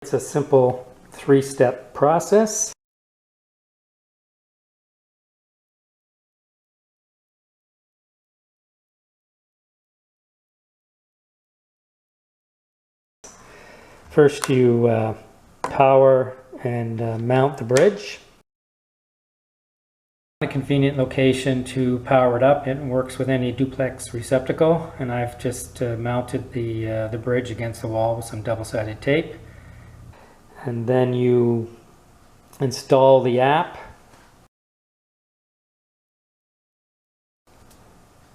It's a simple three-step process. First you power and mount the bridge. A convenient location to power it up. It works with any duplex receptacle, and I've just mounted the bridge against the wall with some double-sided tape. And then you install the app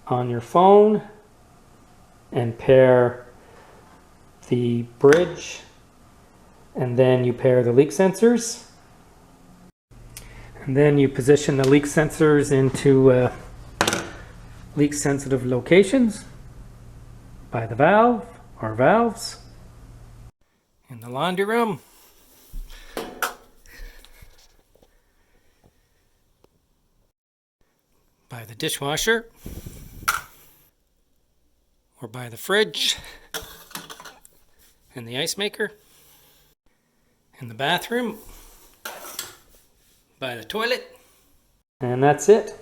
on your phone and pair the bridge, and then you pair the leak sensors. And then you position the leak sensors into leak sensitive locations by the valve or valves. In the laundry room, by the dishwasher, or by the fridge, and the ice maker, in the bathroom, by the toilet. And that's it.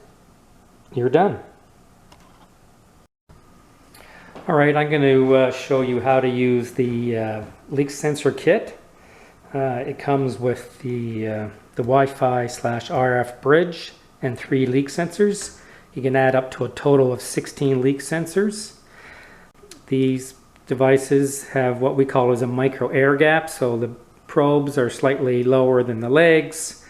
You're done. Alright, I'm going to show you how to use the leak sensor kit. It comes with the Wi-Fi / RF bridge and 3 leak sensors. You can add up to a total of 16 leak sensors. These devices have what we call as a micro air gap, so the probes are slightly lower than the legs,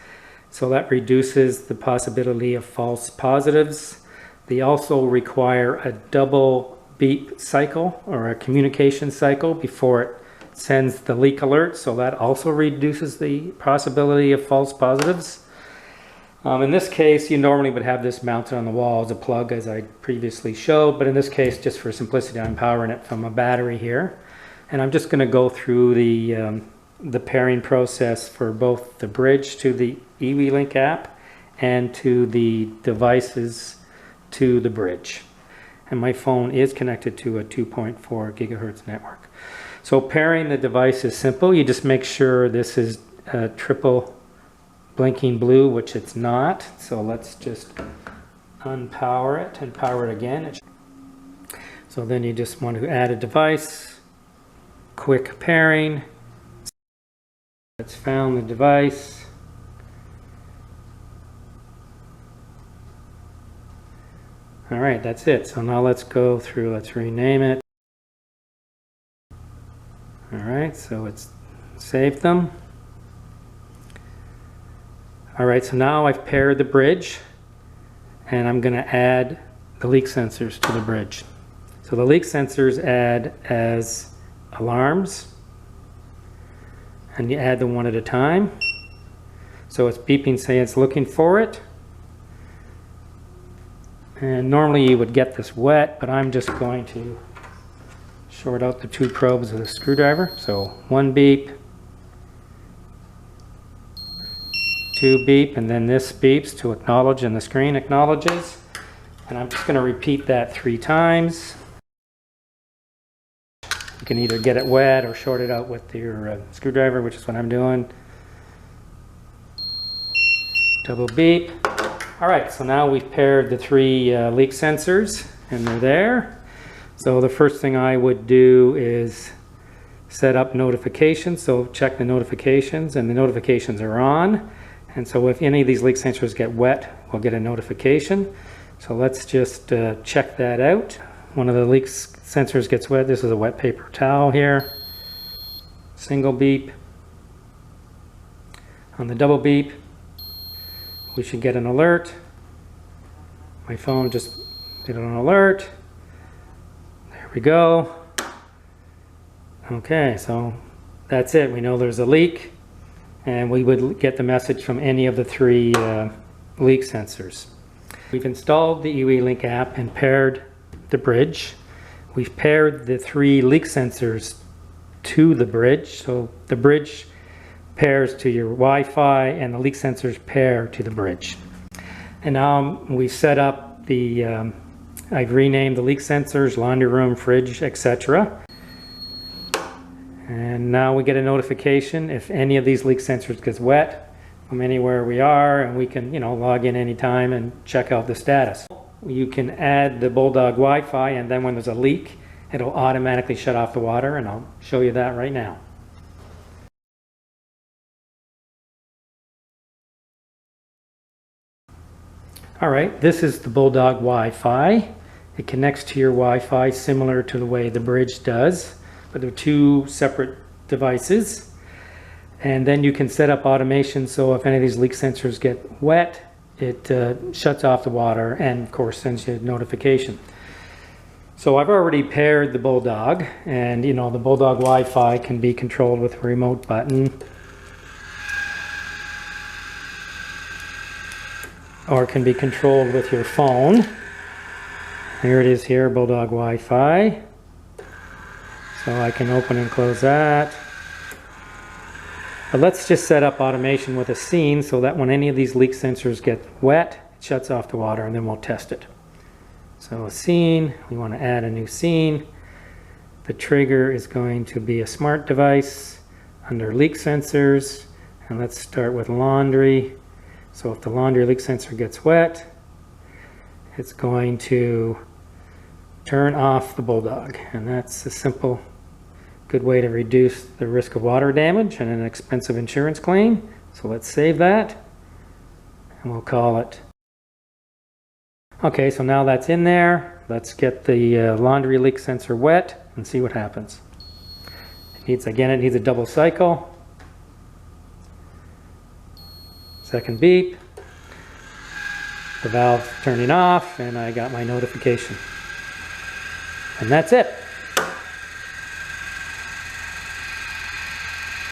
so that reduces the possibility of false positives. They also require a double beep cycle or a communication cycle before it sends the leak alert, so that also reduces the possibility of false positives. In this case, you normally would have this mounted on the wall as a plug, as I previously showed, but in this case, just for simplicity, I'm powering it from a battery here. And I'm just going to go through the pairing process for both the bridge to the EWLink app and to the devices to the bridge. And my phone is connected to a 2.4 gigahertz network. So pairing the device is simple. You just make sure this is triple blinking blue, which it's not. So let's just unpower it and power it again. So then you just want to add a device, quick pairing. It's found the device. All right, that's it. So now let's go through, let's rename it. All right, so it's saved them. All right, so now I've paired the bridge, and I'm going to add the leak sensors to the bridge. So the leak sensors add as alarms, and you add them one at a time. So it's beeping saying it's looking for it. And normally you would get this wet, but I'm just going to short out the 2 probes with a screwdriver. So 1 beep, 2 beep, and then this beeps to acknowledge, and the screen acknowledges. And I'm just going to repeat that 3 times. You can either get it wet or short it out with your screwdriver, which is what I'm doing. Double beep. All right, so now we've paired the 3 leak sensors, and they're there. So the first thing I would do is set up notifications. So check the notifications, and the notifications are on. And so if any of these leak sensors get wet, we'll get a notification. So let's just check that out. One of the leak sensors gets wet. This is a wet paper towel here. Single beep. On the double beep, we should get an alert. My phone just did an alert. There we go. Okay, so that's it. We know there's a leak, and we would get the message from any of the 3 leak sensors. We've installed the EWLink app and paired the bridge. We've paired the 3 leak sensors to the bridge. So the bridge pairs to your Wi-Fi, and the leak sensors pair to the bridge. And now we set up the, I've renamed the leak sensors, laundry room, fridge, etc. And now we get a notification if any of these leak sensors gets wet from anywhere we are, and we can, log in anytime and check out the status. You can add the Bulldog Wi-Fi, and then when there's a leak, it'll automatically shut off the water, and I'll show you that right now. Alright, this is the Bulldog Wi-Fi. It connects to your Wi-Fi similar to the way the Bridge does, but they're two separate devices. And then you can set up automation, so if any of these leak sensors get wet, it shuts off the water and of course sends you a notification. So I've already paired the Bulldog, and the Bulldog Wi-Fi can be controlled with a remote button, or it can be controlled with your phone. Here it is here, Bulldog Wi-Fi. So I can open and close that. But let's just set up automation with a scene so that when any of these leak sensors get wet, it shuts off the water, and then we'll test it. So a scene, we want to add a new scene. The trigger is going to be a smart device under leak sensors. And let's start with laundry. So if the laundry leak sensor gets wet, it's going to turn off the Bulldog. And that's a simple, good way to reduce the risk of water damage and an expensive insurance claim. So let's save that, and we'll call it. Okay, so now that's in there. Let's get the laundry leak sensor wet and see what happens. It needs a double cycle. Second beep. The valve turning off, and I got my notification. And that's it.